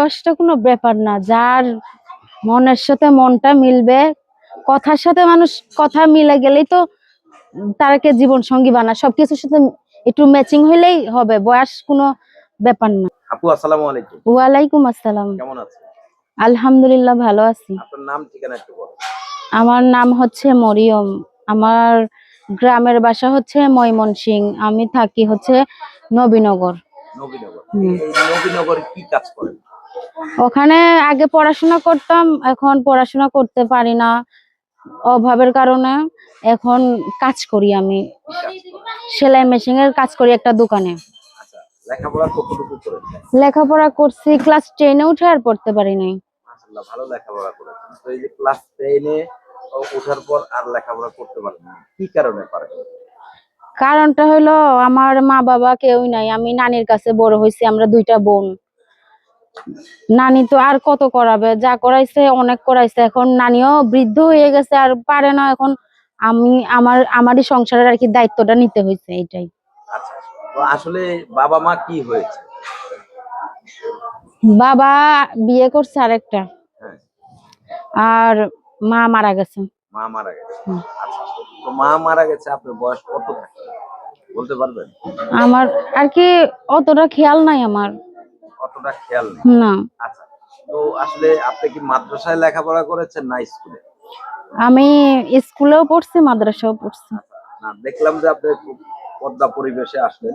বয়সটা কোনো ব্যাপার না, যার মনের সাথে মনটা মিলবে, কথার সাথে মানুষ কথা মিলে গেলেই তো তারকে জীবন সঙ্গী বানায়। সবকিছুর সাথে একটু ম্যাচিং হইলেই হবে, বয়স কোনো ব্যাপার না। আপু আসসালামু আলাইকুম। ওয়ালাইকুম আসসালাম। কেমন আছেন? আলহামদুলিল্লাহ, ভালো আছি। আপনার নাম ঠিকানা একটু বলুন। আমার নাম হচ্ছে মরিয়ম। আমার গ্রামের বাসা হচ্ছে ময়মনসিং, আমি থাকি হচ্ছে নবীনগর। নবীনগর। এই নবীনগরে কি কাজ করেন? ওখানে আগে পড়াশোনা করতাম, এখন পড়াশোনা করতে পারি না অভাবের কারণে। এখন কাজ করি, আমি সেলাই মেশিনের কাজ করি একটা দোকানে। আচ্ছা, লেখাপড়া কতটুকু করেছেন? লেখাপড়া করছি, ক্লাস 10-এ উঠে আর পড়তে পারি নাই। মাশাআল্লাহ, ভালো লেখাপড়া করেছেন। তো এই যে ক্লাস 10-এ ওঠার পর আর লেখাপড়া করতে পারেন না, কি কারণে পারেন? কারণটা হলো আমার মা বাবা কেউই নাই, আমি নানির কাছে বড় হয়েছি, আমরা দুইটা বোন। নানি তো আর কত করাবে, যা করাইছে অনেক করাইছে, এখন নানিও বৃদ্ধ হয়ে গেছে আর পারে না। এখন আমি আমারই সংসারের আর কি দায়িত্বটা নিতে হয়েছে, এটাই। আচ্ছা, তো আসলে বাবা মা কি হয়েছে? বাবা বিয়ে করছে আরেকটা, হ্যাঁ, আর মা মারা গেছে। মা মারা গেছে। আচ্ছা, তো মা মারা গেছে, আপনার বয়স কত থাকে বলতে পারবেন? আমার আর কি অতটা খেয়াল নাই আমার। অতটা খেয়াল নেই। না, আচ্ছা, তো আসলে আপনি কি মাদ্রাসায় লেখাপড়া করেছেন না স্কুলে? আমি স্কুলেও পড়ছি, মাদ্রাসাও পড়ছি। না, দেখলাম যে আপনি খুব পর্দা পরিবেশে আসলেন।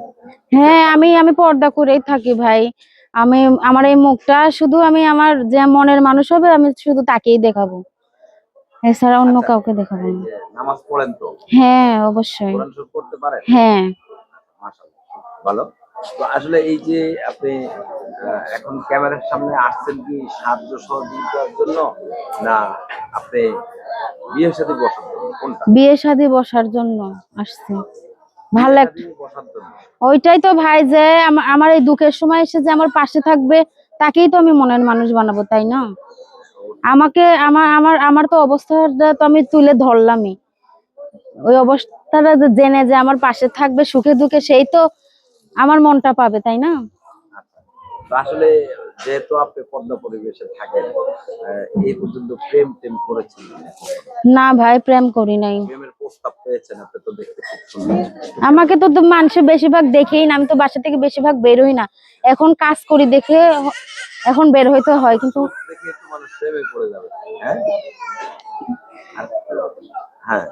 হ্যাঁ, আমি পর্দা করেই থাকি ভাই। আমি আমার এই মুখটা শুধু আমি আমার যে মনের মানুষ হবে আমি শুধু তাকেই দেখাবো, এছাড়া অন্য আচ্ছা, কাউকে দেখাবো এই না। যে নামাজ পড়েন তো? হ্যাঁ, অবশ্যই। কোরআন শরীফ পড়তে পারেন? হ্যাঁ। মাশাআল্লাহ, ভালো। তো আসলে এই যে আপনি এখন ক্যামেরার সামনে আসছেন কি সাহায্য সহযোগিতার জন্য, না আপনি বিয়ে শাদী বসার জন্য, কোনটা? বিয়ে শাদী বসার জন্য আসছি। বিয়ে ভালো একটা, শাদী বসার জন্য। ওইটাই তো ভাই, যে আমার এই দুঃখের সময় এসে যে আমার পাশে থাকবে, তাকেই তো আমি মনের মানুষ বানাবো, তাই না? আমাকে আমার আমার আমার তো অবস্থাটা তো আমি তুলে ধরলামই। ওই অবস্থাটা যে জেনে যে আমার পাশে থাকবে সুখে দুঃখে, সেই তো আমার মনটা পাবে, তাই না? আচ্ছা, তো আসলে যেহেতু আপনি পর্দা পরিবেশে থাকেন, এই পর্যন্ত প্রেম টেম করেছেন কিনা? না ভাই, প্রেম করি নাই। প্রেমের প্রস্তাব পেয়েছেন? আপনি তো দেখতে খুব সুন্দর। আমাকে তো মানুষে বেশিরভাগ দেখেই না, আমি তো বাসা থেকে বেশিরভাগ বের হই না। এখন কাজ করি দেখে এখন বের হইতে হয়, কিন্তু দেখে একটু মানুষ প্রেমে পড়ে যাবে। হ্যাঁ, আর হ্যাঁ,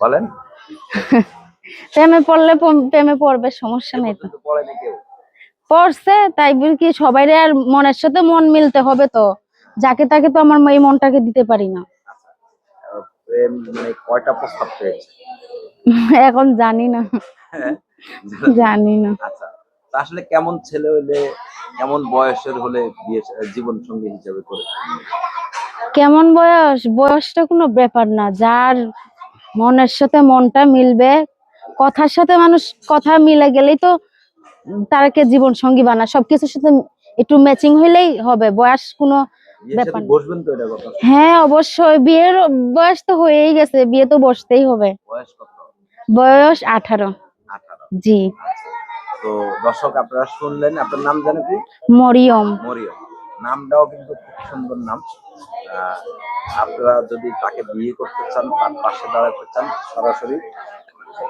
বলেন। প্রেমে পড়লে প্রেমে পড়বে, সমস্যা এ নেই তো। পর্যন্ত পড়েনি কেউ? পড়ছে, তাই বলে কি সবাই আর মনের সাথে মন মিলতে হবে তো? যাকে তাকে তো আমার এই মনটাকে দিতে পারি না। আচ্ছা, প্রেম মানে কয়টা প্রস্তাব পেয়েছে? এখন জানি না, হ্যাঁ, জানি না। আচ্ছা, তা আসলে কেমন ছেলে হলে, কেমন বয়সের হলে বিয়ে জীবন সঙ্গী হিসেবে করে? কেমন বয়স, বয়সটা কোনো ব্যাপার না, যার মনের সাথে মনটা মিলবে, কথার সাথে মানুষ কথা মিলে গেলেই তো তারকে জীবন সঙ্গী বানায়। সবকিছুর সাথে একটু ম্যাচিং হইলেই হবে, বয়স কোনো বিয়ের ব্যাপার সাথে না। বসবেন তো, এটা কথা? হ্যাঁ, অবশ্যই, বিয়ের বয়স তো হয়েই গেছে, বিয়ে তো বসতেই হবে। বয়স কত? বয়স 18। 18। জি। আচ্ছা, তো দর্শক আপনারা শুনলেন, আপনার নাম জানেন কি? মরিয়ম। মরিয়ম। নামটাও কিন্তু খুব সুন্দর নাম। আহ, আপনারা যদি তাকে বিয়ে করতে চান, তার পাশে দাঁড়াতে চান, সরাসরি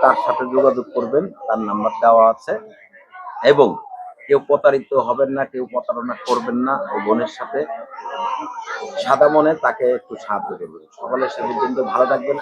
তার সাথে যোগাযোগ করবেন, তার নাম্বার দেওয়া আছে। এবং কেউ প্রতারিত হবেন না, কেউ প্রতারণা করবেন না। ও বোনের সাথে সাদা মনে তাকে একটু সাহায্য করবেন। সকলে সে পর্যন্ত ভালো থাকবেন।